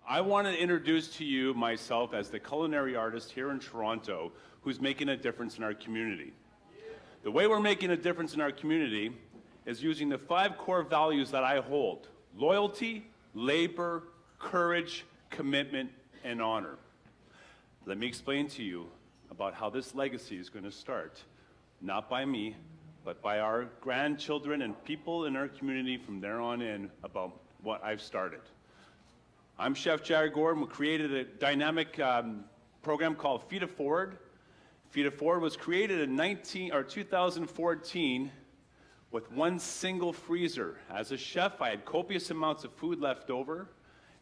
I want to introduce to you myself as the culinary artist here in Toronto who's making a difference in our community. The way we're making a difference in our community is using the 5 core values that I hold: loyalty, labor, courage, commitment, and honor. Let me explain to you about how this legacy is going to start, not by me, but by our grandchildren and people in our community from there on in about what I've started. I'm Chef Jared Gordon. We created a dynamic program called Feed It Forward. Feed It Forward was created in 2014 with one single freezer. As a chef, I had copious amounts of food left over,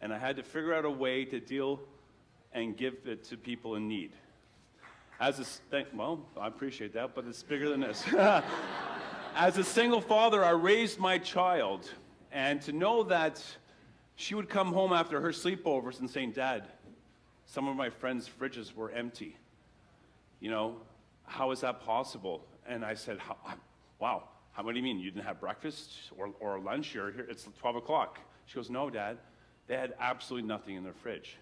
and I had to figure out a way to deal and give it to people in need. Well, I appreciate that, but it's bigger than this. As a single father, I raised my child, and to know that she would come home after her sleepovers and saying, "Dad, some of my friends' fridges were empty. You know, how is that possible?" And I said, "Wow, what do you mean? You didn't have breakfast or lunch? You're here, it's 12 o'clock. She goes, "No, Dad, they had absolutely nothing in their fridge."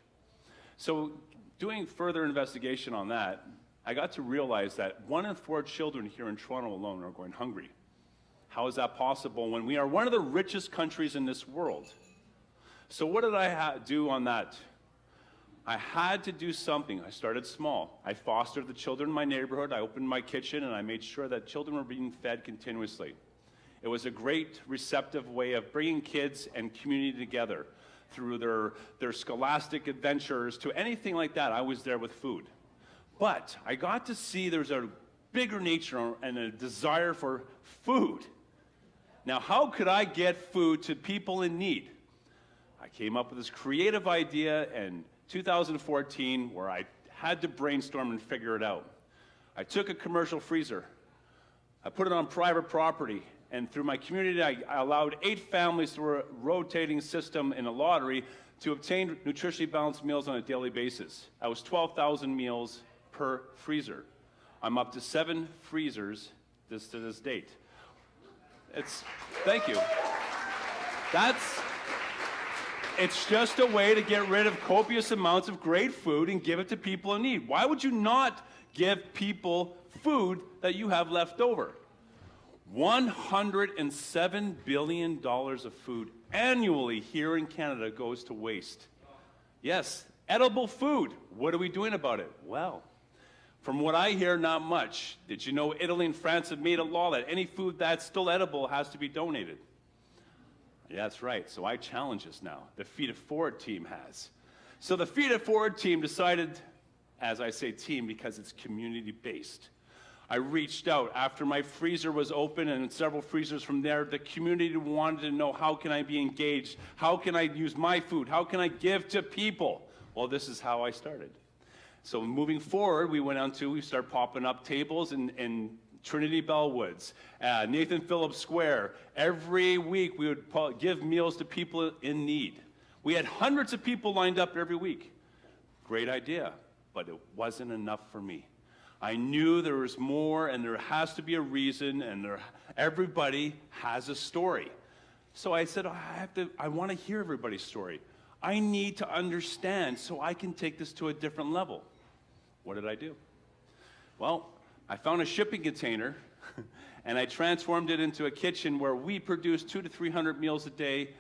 So doing further investigation on that, I got to realize that 1 in 4 children here in Toronto alone are going hungry. How is that possible when we are one of the richest countries in this world? So what did I do on that? I had to do something. I started small. I fostered the children in my neighborhood. I opened my kitchen, and I made sure that children were being fed continuously. It was a great, receptive way of bringing kids and community together through their scholastic adventures to anything like that. I was there with food. But I got to see there's a bigger nature and a desire for food. Now, how could I get food to people in need? I came up with this creative idea in 2014 where I had to brainstorm and figure it out. I took a commercial freezer, I put it on private property, and through my community I allowed 8 families through a rotating system in a lottery to obtain nutritionally balanced meals on a daily basis. That was 12,000 meals per freezer. I'm up to 7 freezers to this date. Thank you. It's just a way to get rid of copious amounts of great food and give it to people in need. Why would you not give people food that you have left over? $107 billion of food annually here in Canada goes to waste. Yes, edible food. What are we doing about it? Well, from what I hear, not much. Did you know Italy and France have made a law that any food that's still edible has to be donated? Yeah, that's right. So I challenge us now. The Feed It Forward team has. So the Feed It Forward team decided, as I say team because it's community-based. I reached out after my freezer was open and several freezers from there. The community wanted to know, how can I be engaged? How can I use my food? How can I give to people? Well, this is how I started. So moving forward, we started popping up tables in Trinity Bellwoods, Nathan Phillips Square. Every week we would give meals to people in need. We had hundreds of people lined up every week. Great idea, but it wasn't enough for me. I knew there was more, and there has to be a reason, and everybody has a story. So I said, I want to hear everybody's story. I need to understand so I can take this to a different level. What did I do? Well, I found a shipping container, and I transformed it into a kitchen where we produce 200 to 300 meals a day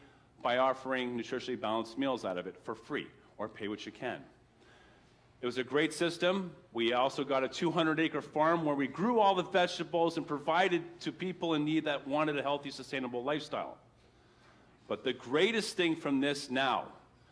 by offering nutritionally balanced meals out of it for free, or pay what you can. It was a great system. We also got a 200-acre farm where we grew all the vegetables and provided to people in need that wanted a healthy, sustainable lifestyle. But the greatest thing from this now,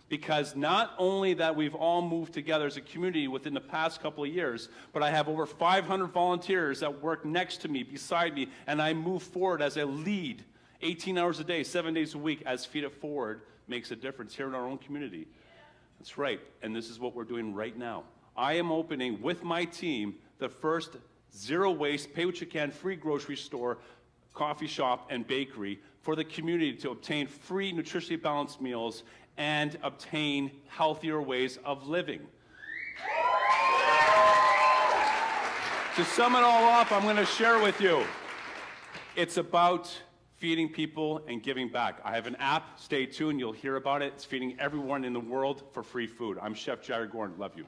because not only that we've all moved together as a community within the past couple of years, but I have over 500 volunteers that work next to me, beside me, and I move forward as a lead 18 hours a day, 7 days a week, as Feed It Forward makes a difference here in our own community. That's right, and this is what we're doing right now. I am opening, with my team, the first zero-waste, pay-what-you-can, free grocery store, coffee shop, and bakery for the community to obtain free nutritionally balanced meals and obtain healthier ways of living. To sum it all up, I'm going to share with you. It's about feeding people and giving back. I have an app. Stay tuned. You'll hear about it. It's feeding everyone in the world for free food. I'm Chef Jared Gordon. Love you.